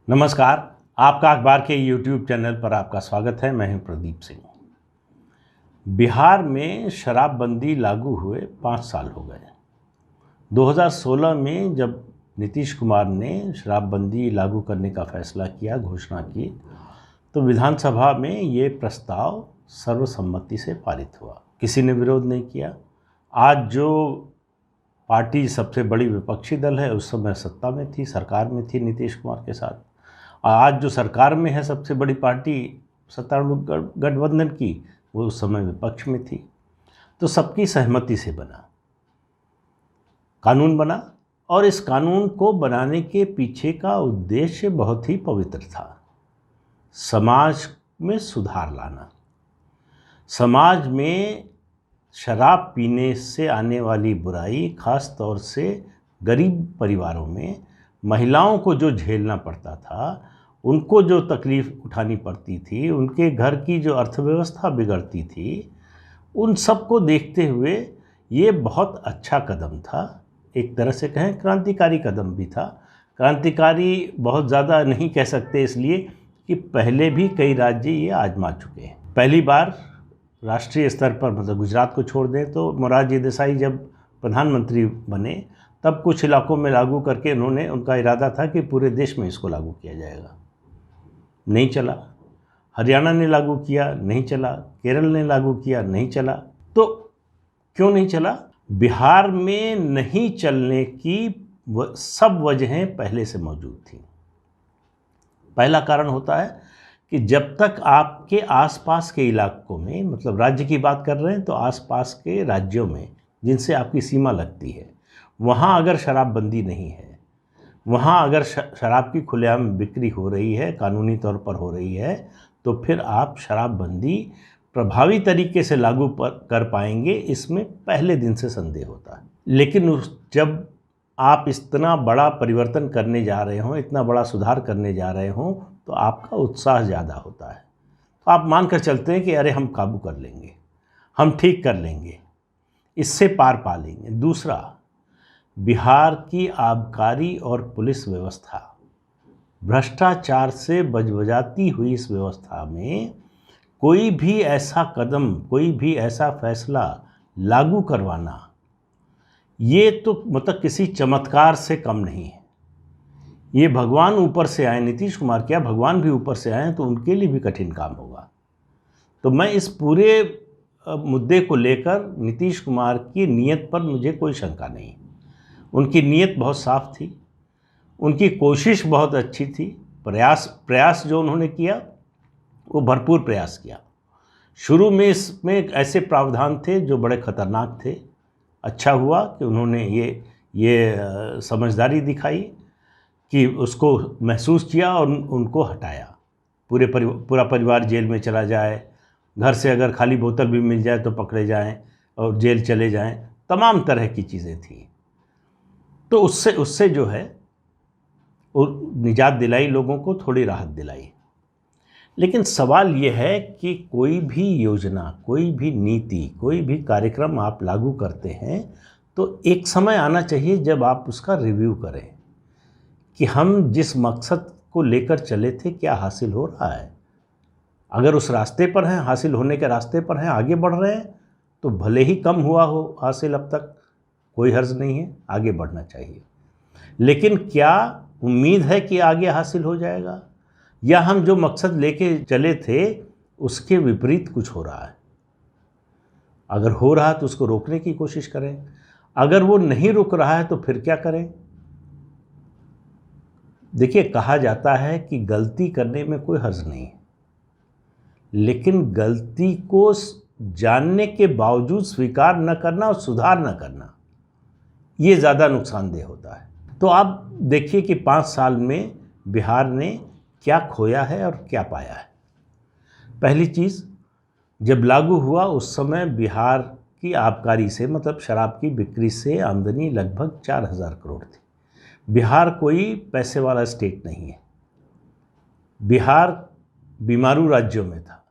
नमस्कार। आपका अखबार के YouTube चैनल पर आपका स्वागत है। मैं हूं प्रदीप सिंह। बिहार में शराबबंदी लागू हुए 5 साल हो गए। 2016 में जब नीतीश कुमार ने शराबबंदी लागू करने का फैसला किया, घोषणा की, तो विधानसभा में ये प्रस्ताव सर्वसम्मति से पारित हुआ। किसी ने विरोध नहीं किया। आज जो पार्टी सबसे बड़ी विपक्षी दल है, उस समय सत्ता में थी, सरकार में थी नीतीश कुमार के साथ। आज जो सरकार में है सबसे बड़ी पार्टी सत्तारूढ़ गठबंधन की, वो उस समय विपक्ष में थी। तो सबकी सहमति से कानून बना और इस कानून को बनाने के पीछे का उद्देश्य बहुत ही पवित्र था। समाज में सुधार लाना। समाज में शराब पीने से आने वाली बुराई, खास तौर से गरीब परिवारों में महिलाओं को जो झेलना पड़ता था, उनको जो तकलीफ़ उठानी पड़ती थी, उनके घर की जो अर्थव्यवस्था बिगड़ती थी, उन सब को देखते हुए ये बहुत अच्छा कदम था। एक तरह से कहें क्रांतिकारी कदम भी था। क्रांतिकारी बहुत ज़्यादा नहीं कह सकते, इसलिए कि पहले भी कई राज्य ये आजमा चुके हैं। पहली बार राष्ट्रीय स्तर पर, मतलब गुजरात को छोड़ दें तो मोरारजी देसाई जब प्रधानमंत्री बने तब कुछ इलाकों में लागू करके उनका इरादा था कि पूरे देश में इसको लागू किया जाएगा। नहीं चला। हरियाणा ने लागू किया, नहीं चला। केरल ने लागू किया, नहीं चला। तो क्यों नहीं चला? बिहार में नहीं चलने की सब वजहें पहले से मौजूद थी। पहला कारण होता है कि जब तक आपके आसपास के इलाकों में, मतलब राज्य की बात कर रहे हैं तो आसपास के राज्यों में जिनसे आपकी सीमा लगती है, वहाँ अगर शराबबंदी नहीं है, वहाँ अगर शराब की खुलेआम बिक्री हो रही है, कानूनी तौर पर हो रही है, तो फिर आप शराबबंदी प्रभावी तरीके से लागू कर पाएंगे, इसमें पहले दिन से संदेह होता है। लेकिन जब आप इतना बड़ा परिवर्तन करने जा रहे हों, इतना बड़ा सुधार करने जा रहे हों, तो आपका उत्साह ज़्यादा होता है। तो आप मान कर चलते हैं कि अरे हम काबू कर लेंगे, हम ठीक कर लेंगे, इससे पार पा लेंगे। दूसरा, बिहार की आबकारी और पुलिस व्यवस्था, भ्रष्टाचार से बजबजाती हुई इस व्यवस्था में कोई भी ऐसा कदम, कोई भी ऐसा फैसला लागू करवाना, ये तो मतलब किसी चमत्कार से कम नहीं है। ये भगवान ऊपर से आए, नीतीश कुमार क्या, भगवान भी ऊपर से आए तो उनके लिए भी कठिन काम होगा। तो मैं इस पूरे मुद्दे को लेकर नीतीश कुमार की नीयत पर मुझे कोई शंका नहीं। उनकी नीयत बहुत साफ थी, उनकी कोशिश बहुत अच्छी थी। प्रयास जो उन्होंने किया वो भरपूर प्रयास किया। शुरू में इसमें ऐसे प्रावधान थे जो बड़े ख़तरनाक थे। अच्छा हुआ कि उन्होंने ये समझदारी दिखाई कि उसको महसूस किया और उनको हटाया। पूरा परिवार जेल में चला जाए, घर से अगर खाली बोतल भी मिल जाए तो पकड़े जाएं और जेल चले जाएं, तमाम तरह की चीज़ें थी। तो उससे जो है वो निजात दिलाई, लोगों को थोड़ी राहत दिलाई। लेकिन सवाल ये है कि कोई भी योजना, कोई भी नीति, कोई भी कार्यक्रम आप लागू करते हैं तो एक समय आना चाहिए जब आप उसका रिव्यू करें कि हम जिस मकसद को लेकर चले थे क्या हासिल हो रहा है। अगर उस रास्ते पर हैं, हासिल होने के रास्ते पर हैं, आगे बढ़ रहे हैं, तो भले ही कम हुआ हो हासिल अब तक, कोई हर्ज नहीं है, आगे बढ़ना चाहिए। लेकिन क्या उम्मीद है कि आगे हासिल हो जाएगा, या हम जो मकसद लेके चले थे उसके विपरीत कुछ हो रहा है? अगर हो रहा है तो उसको रोकने की कोशिश करें। अगर वो नहीं रुक रहा है तो फिर क्या करें? देखिए, कहा जाता है कि गलती करने में कोई हर्ज नहीं है, लेकिन गलती को जानने के बावजूद स्वीकार न करना और सुधार न करना, ये ज़्यादा नुकसानदेह होता है। तो आप देखिए कि 5 साल में बिहार ने क्या खोया है और क्या पाया है। पहली चीज़, जब लागू हुआ उस समय बिहार की आबकारी से, मतलब शराब की बिक्री से आमदनी लगभग 4000 करोड़ थी। बिहार कोई पैसे वाला स्टेट नहीं है। बिहार बीमारू राज्यों में था।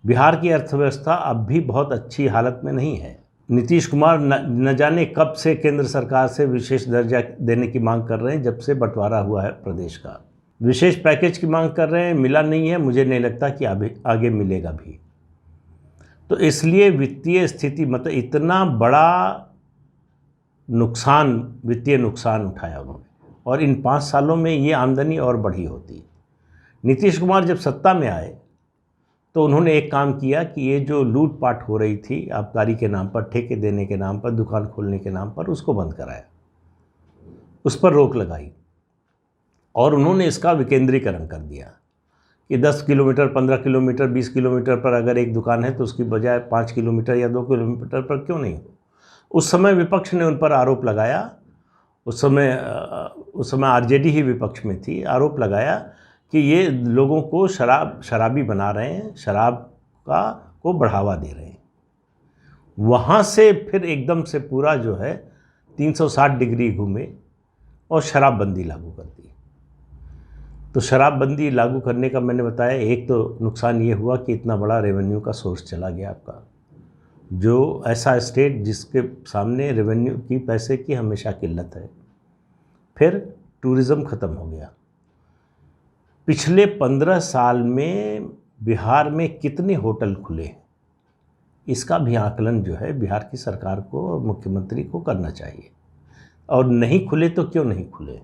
बिहार की अर्थव्यवस्था अब भी बहुत अच्छी हालत में नहीं है। नीतीश कुमार न जाने कब से केंद्र सरकार से विशेष दर्जा देने की मांग कर रहे हैं, जब से बंटवारा हुआ है प्रदेश का। विशेष पैकेज की मांग कर रहे हैं, मिला नहीं है, मुझे नहीं लगता कि आगे मिलेगा भी। तो इसलिए वित्तीय स्थिति मतलब इतना बड़ा नुकसान, वित्तीय नुकसान उठाया उन्होंने, और इन 5 सालों में ये आमदनी और बढ़ी होती। नीतीश कुमार जब सत्ता में आए तो उन्होंने एक काम किया कि ये जो लूटपाट हो रही थी आबकारी के नाम पर, ठेके देने के नाम पर, दुकान खोलने के नाम पर, उसको बंद कराया, उस पर रोक लगाई, और उन्होंने इसका विकेंद्रीकरण कर दिया कि 10 किलोमीटर, 15 किलोमीटर, 20 किलोमीटर पर अगर एक दुकान है तो उसकी बजाय 5 किलोमीटर या 2 किलोमीटर पर क्यों नहीं हो। उस समय विपक्ष ने उन पर आरोप लगाया, उस समय आरजेडी ही विपक्ष में थी, आरोप लगाया कि ये लोगों को शराबी बना रहे हैं, शराब को बढ़ावा दे रहे हैं। वहाँ से फिर एकदम से पूरा जो है 360 डिग्री घूमे और शराबबंदी लागू कर दी। तो शराबबंदी लागू करने का मैंने बताया, एक तो नुकसान ये हुआ कि इतना बड़ा रेवेन्यू का सोर्स चला गया आपका, जो ऐसा स्टेट जिसके सामने रेवेन्यू की, पैसे की हमेशा किल्लत है। फिर टूरिज़्म ख़त्म हो गया। पिछले 15 साल में बिहार में कितने होटल खुले, इसका भी आकलन जो है बिहार की सरकार को और मुख्यमंत्री को करना चाहिए। और नहीं खुले तो क्यों नहीं खुले,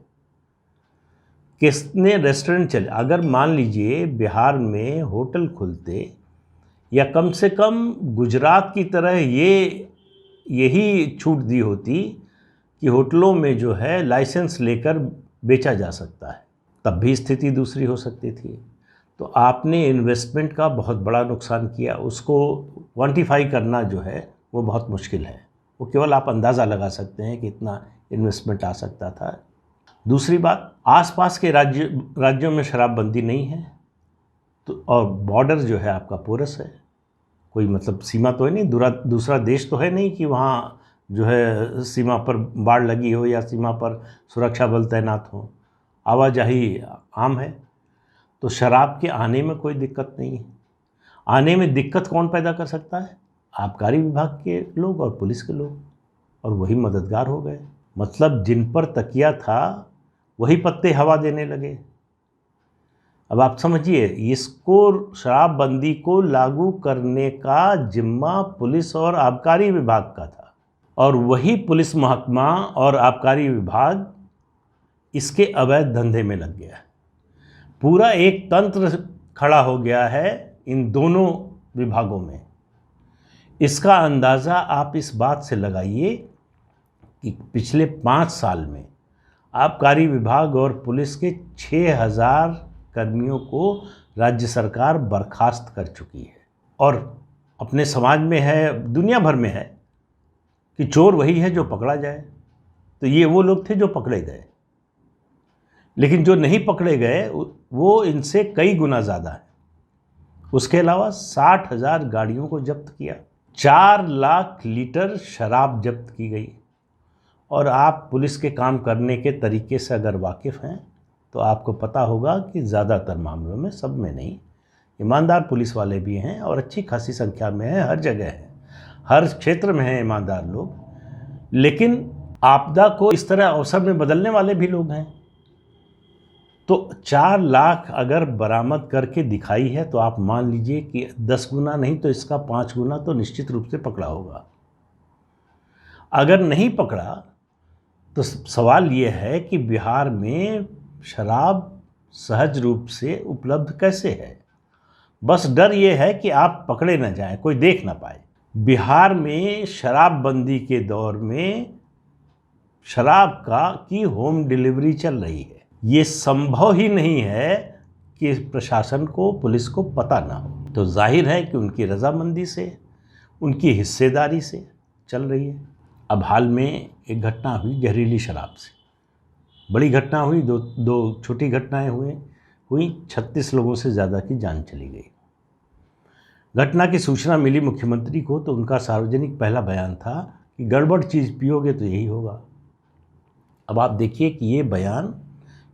कितने रेस्टोरेंट चले। अगर मान लीजिए बिहार में होटल खुलते, या कम से कम गुजरात की तरह यही छूट दी होती कि होटलों में जो है लाइसेंस लेकर बेचा जा सकता है, तब भी स्थिति दूसरी हो सकती थी। तो आपने इन्वेस्टमेंट का बहुत बड़ा नुकसान किया, उसको क्वांटिफाई करना जो है वो बहुत मुश्किल है, वो केवल आप अंदाज़ा लगा सकते हैं कि इतना इन्वेस्टमेंट आ सकता था। दूसरी बात, आसपास के राज्यों में शराबबंदी नहीं है, तो और बॉर्डर जो है आपका पोरस है, कोई मतलब सीमा तो है नहीं, दूसरा देश तो है नहीं कि वहाँ जो है सीमा पर बाड़ लगी हो या सीमा पर सुरक्षा बल तैनात हो, आवाजाही आम है। तो शराब के आने में कोई दिक्कत नहीं है। आने में दिक्कत कौन पैदा कर सकता है? आबकारी विभाग के लोग और पुलिस के लोग, और वही मददगार हो गए। मतलब जिन पर तकिया था वही पत्ते हवा देने लगे। अब आप समझिए, इसको शराबबंदी को लागू करने का जिम्मा पुलिस और आबकारी विभाग का था, और वही पुलिस महकमा और आबकारी विभाग इसके अवैध धंधे में लग गया। पूरा एक तंत्र खड़ा हो गया है इन दोनों विभागों में। इसका अंदाज़ा आप इस बात से लगाइए कि पिछले 5 साल में आबकारी विभाग और पुलिस के 6000 कर्मियों को राज्य सरकार बर्खास्त कर चुकी है। और अपने समाज में है, दुनिया भर में है कि चोर वही है जो पकड़ा जाए। तो ये वो लोग थे जो पकड़े गए, लेकिन जो नहीं पकड़े गए वो इनसे कई गुना ज़्यादा है। उसके अलावा 60,000 गाड़ियों को जब्त किया, 4 लाख लीटर शराब जब्त की गई। और आप पुलिस के काम करने के तरीके से अगर वाकिफ़ हैं तो आपको पता होगा कि ज़्यादातर मामलों में, सब में नहीं, ईमानदार पुलिस वाले भी हैं और अच्छी खासी संख्या में हैं, हर जगह हैं, हर क्षेत्र में हैं ईमानदार लोग। लेकिन आपदा को इस तरह अवसर में बदलने वाले भी लोग हैं। तो 4 लाख अगर बरामद करके दिखाई है तो आप मान लीजिए कि 10 गुना नहीं तो इसका 5 गुना तो निश्चित रूप से पकड़ा होगा। अगर नहीं पकड़ा तो सवाल ये है कि बिहार में शराब सहज रूप से उपलब्ध कैसे है? बस डर ये है कि आप पकड़े न जाएं, कोई देख ना पाए। बिहार में शराबबंदी के दौर में शराब की होम डिलीवरी चल रही है। ये संभव ही नहीं है कि प्रशासन को, पुलिस को पता ना हो। तो जाहिर है कि उनकी रजामंदी से, उनकी हिस्सेदारी से चल रही है। अब हाल में एक घटना हुई जहरीली शराब से, बड़ी घटना हुई, दो छोटी घटनाएं हुई, 36 लोगों से ज़्यादा की जान चली गई। घटना की सूचना मिली मुख्यमंत्री को तो उनका सार्वजनिक पहला बयान था कि गड़बड़ चीज़ पियोगे तो यही होगा। अब आप देखिए कि ये बयान,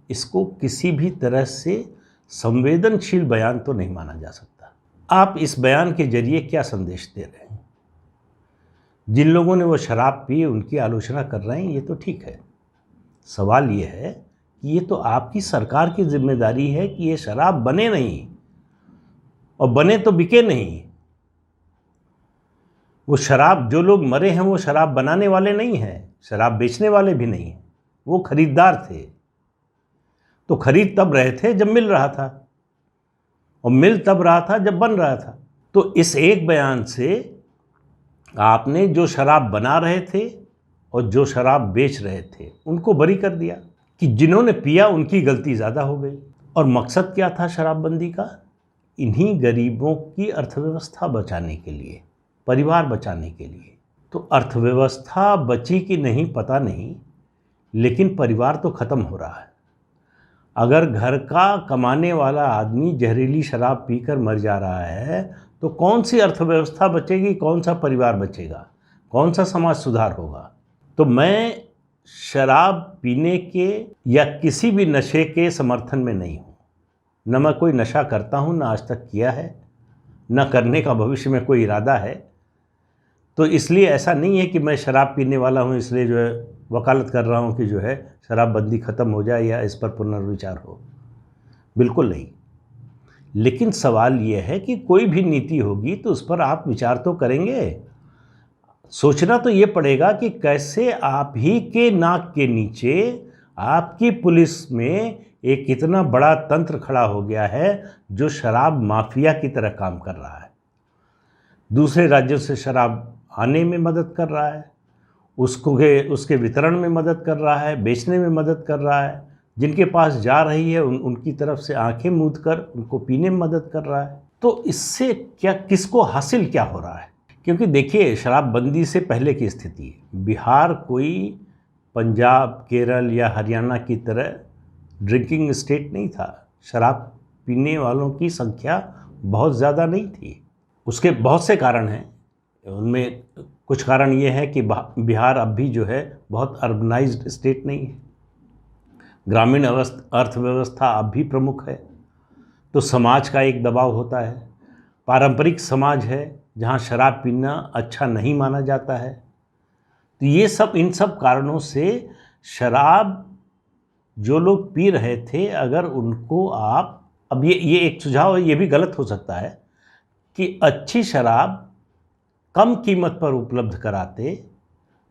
इसको किसी भी तरह से संवेदनशील बयान तो नहीं माना जा सकता। आप इस बयान के जरिए क्या संदेश दे रहे हैं? जिन लोगों ने वो शराब पी उनकी आलोचना कर रहे हैं, ये तो ठीक है। सवाल ये है कि ये तो आपकी सरकार की जिम्मेदारी है कि ये शराब बने नहीं, और बने तो बिके नहीं। वो शराब, जो लोग मरे हैं वो शराब बनाने वाले नहीं हैं, शराब बेचने वाले भी नहीं हैं, वो खरीदार थे। तो खरीद तब रहे थे जब मिल रहा था, और मिल तब रहा था जब बन रहा था। तो इस एक बयान से आपने जो शराब बना रहे थे और जो शराब बेच रहे थे उनको बरी कर दिया, कि जिन्होंने पिया उनकी गलती ज़्यादा हो गई। और मकसद क्या था शराबबंदी का? इन्हीं गरीबों की अर्थव्यवस्था बचाने के लिए, परिवार बचाने के लिए। तो अर्थव्यवस्था बची कि नहीं पता नहीं, लेकिन परिवार तो ख़त्म हो रहा है। अगर घर का कमाने वाला आदमी जहरीली शराब पीकर मर जा रहा है तो कौन सी अर्थव्यवस्था बचेगी, कौन सा परिवार बचेगा, कौन सा समाज सुधार होगा? तो मैं शराब पीने के या किसी भी नशे के समर्थन में नहीं हूँ। न मैं कोई नशा करता हूँ, न आज तक किया है, न करने का भविष्य में कोई इरादा है। तो इसलिए ऐसा नहीं है कि मैं शराब पीने वाला हूँ इसलिए जो है वकालत कर रहा हूँ कि जो है शराबबंदी ख़त्म हो जाए या इस पर पुनर्विचार हो, बिल्कुल नहीं। लेकिन सवाल ये है कि कोई भी नीति होगी तो उस पर आप विचार तो करेंगे। सोचना तो ये पड़ेगा कि कैसे आप ही के नाक के नीचे आपकी पुलिस में एक इतना बड़ा तंत्र खड़ा हो गया है जो शराब माफिया की तरह काम कर रहा है, दूसरे राज्यों से शराब आने में मदद कर रहा है, उसके वितरण में मदद कर रहा है, बेचने में मदद कर रहा है, जिनके पास जा रही है उनकी तरफ से आंखें मूंद कर उनको पीने में मदद कर रहा है। तो इससे क्या, किसको हासिल क्या हो रहा है? क्योंकि देखिए, शराबबंदी से पहले की स्थिति, बिहार कोई पंजाब, केरल या हरियाणा की तरह ड्रिंकिंग स्टेट नहीं था। शराब पीने वालों की संख्या बहुत ज़्यादा नहीं थी। उसके बहुत से कारण हैं। उनमें कुछ कारण ये है कि बिहार अब भी जो है बहुत अर्बनाइज्ड स्टेट नहीं है, ग्रामीण अर्थव्यवस्था अब भी प्रमुख है, तो समाज का एक दबाव होता है। पारंपरिक समाज है जहाँ शराब पीना अच्छा नहीं माना जाता है। तो ये सब, इन सब कारणों से शराब जो लोग पी रहे थे, अगर उनको आप, अब ये एक सुझाव है, ये भी गलत हो सकता है कि अच्छी शराब कम कीमत पर उपलब्ध कराते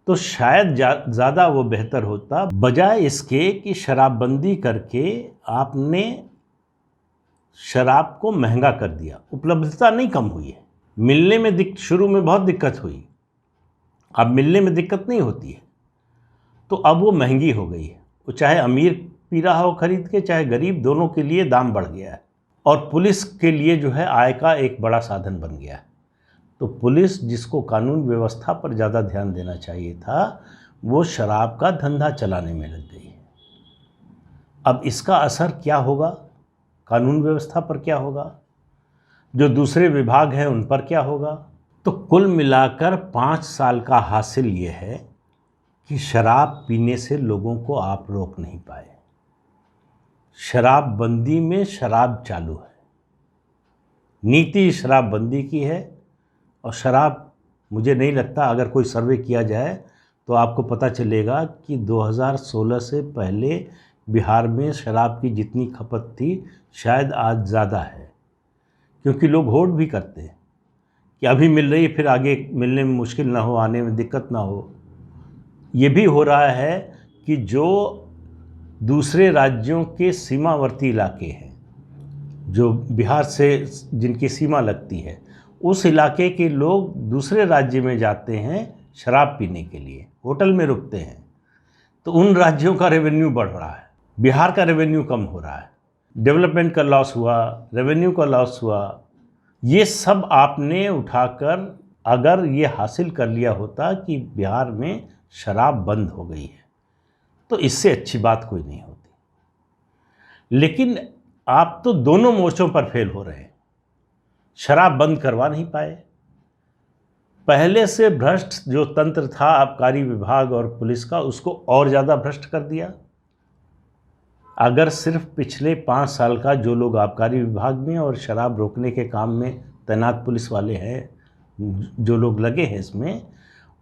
तो शायद ज़्यादा वो बेहतर होता, बजाय इसके कि शराबबंदी करके आपने शराब को महंगा कर दिया। उपलब्धता नहीं कम हुई है, मिलने में शुरू में बहुत दिक्कत हुई, अब मिलने में दिक्कत नहीं होती है। तो अब वो महंगी हो गई है, वो चाहे अमीर पी रहा हो खरीद के, चाहे गरीब, दोनों के लिए दाम बढ़ गया है। और पुलिस के लिए जो है आय का एक बड़ा साधन बन गया है। तो पुलिस, जिसको कानून व्यवस्था पर ज़्यादा ध्यान देना चाहिए था, वो शराब का धंधा चलाने में लग गई है। अब इसका असर क्या होगा, कानून व्यवस्था पर क्या होगा, जो दूसरे विभाग हैं उन पर क्या होगा? तो कुल मिलाकर 5 साल का हासिल ये है कि शराब पीने से लोगों को आप रोक नहीं पाए। शराबबंदी में शराब चालू है, नीति शराबबंदी की है। और शराब, मुझे नहीं लगता, अगर कोई सर्वे किया जाए तो आपको पता चलेगा कि 2016 से पहले बिहार में शराब की जितनी खपत थी शायद आज ज़्यादा है, क्योंकि लोग होड़ भी करते हैं कि अभी मिल रही, फिर आगे मिलने में मुश्किल ना हो, आने में दिक्कत ना हो। ये भी हो रहा है कि जो दूसरे राज्यों के सीमावर्ती इलाके हैं, जो बिहार से जिनकी सीमा लगती है, उस इलाके के लोग दूसरे राज्य में जाते हैं शराब पीने के लिए, होटल में रुकते हैं, तो उन राज्यों का रेवेन्यू बढ़ रहा है, बिहार का रेवेन्यू कम हो रहा है, डेवलपमेंट का लॉस हुआ, रेवेन्यू का लॉस हुआ। ये सब आपने उठाकर अगर ये हासिल कर लिया होता कि बिहार में शराब बंद हो गई है, तो इससे अच्छी बात कोई नहीं होती। लेकिन आप तो दोनों मोर्चों पर फेल हो रहे हैं। शराब बंद करवा नहीं पाए, पहले से भ्रष्ट जो तंत्र था आबकारी विभाग और पुलिस का, उसको और ज़्यादा भ्रष्ट कर दिया। अगर सिर्फ पिछले 5 साल का जो लोग आबकारी विभाग में और शराब रोकने के काम में तैनात पुलिस वाले हैं, जो लोग लगे हैं इसमें,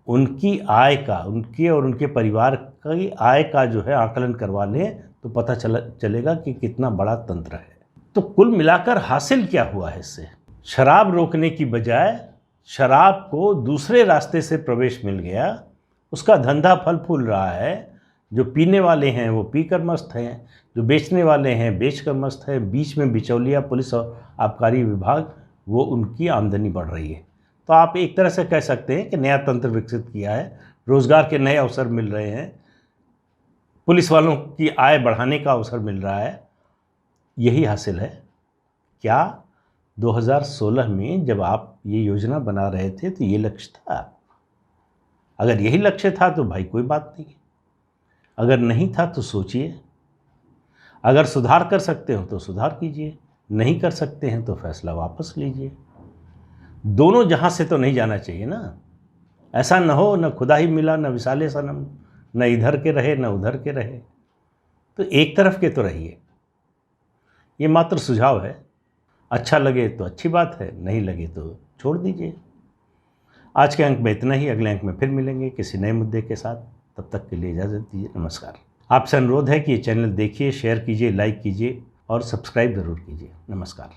उनकी आय का, उनके और उनके परिवार की आय का जो है आकलन करवा लें तो पता चलेगा कि कितना बड़ा तंत्र है। तो कुल मिलाकर हासिल क्या हुआ है इससे? शराब रोकने की बजाय शराब को दूसरे रास्ते से प्रवेश मिल गया, उसका धंधा फल फूल रहा है। जो पीने वाले हैं वो पीकर मस्त हैं, जो बेचने वाले हैं बेचकर मस्त हैं, बीच में बिचौलिया पुलिस और आबकारी विभाग, वो उनकी आमदनी बढ़ रही है। तो आप एक तरह से कह सकते हैं कि नया तंत्र विकसित किया है, रोज़गार के नए अवसर मिल रहे हैं, पुलिस वालों की आय बढ़ाने का अवसर मिल रहा है। यही हासिल है। क्या 2016 में जब आप ये योजना बना रहे थे तो ये लक्ष्य था? अगर यही लक्ष्य था तो भाई कोई बात नहीं, अगर नहीं था तो सोचिए। अगर सुधार कर सकते हो तो सुधार कीजिए, नहीं कर सकते हैं तो फैसला वापस लीजिए। दोनों जहां से तो नहीं जाना चाहिए ना। ऐसा न हो न खुदा ही मिला न विसाले सनम, न इधर के रहे न उधर के रहे। तो एक तरफ के तो रहिए। ये मात्र सुझाव है। अच्छा लगे तो अच्छी बात है, नहीं लगे तो छोड़ दीजिए। आज के अंक में इतना ही। अगले अंक में फिर मिलेंगे किसी नए मुद्दे के साथ। तब तक के लिए इजाज़त दीजिए। नमस्कार। आपसे अनुरोध है कि ये चैनल देखिए, शेयर कीजिए, लाइक कीजिए और सब्सक्राइब ज़रूर कीजिए। नमस्कार।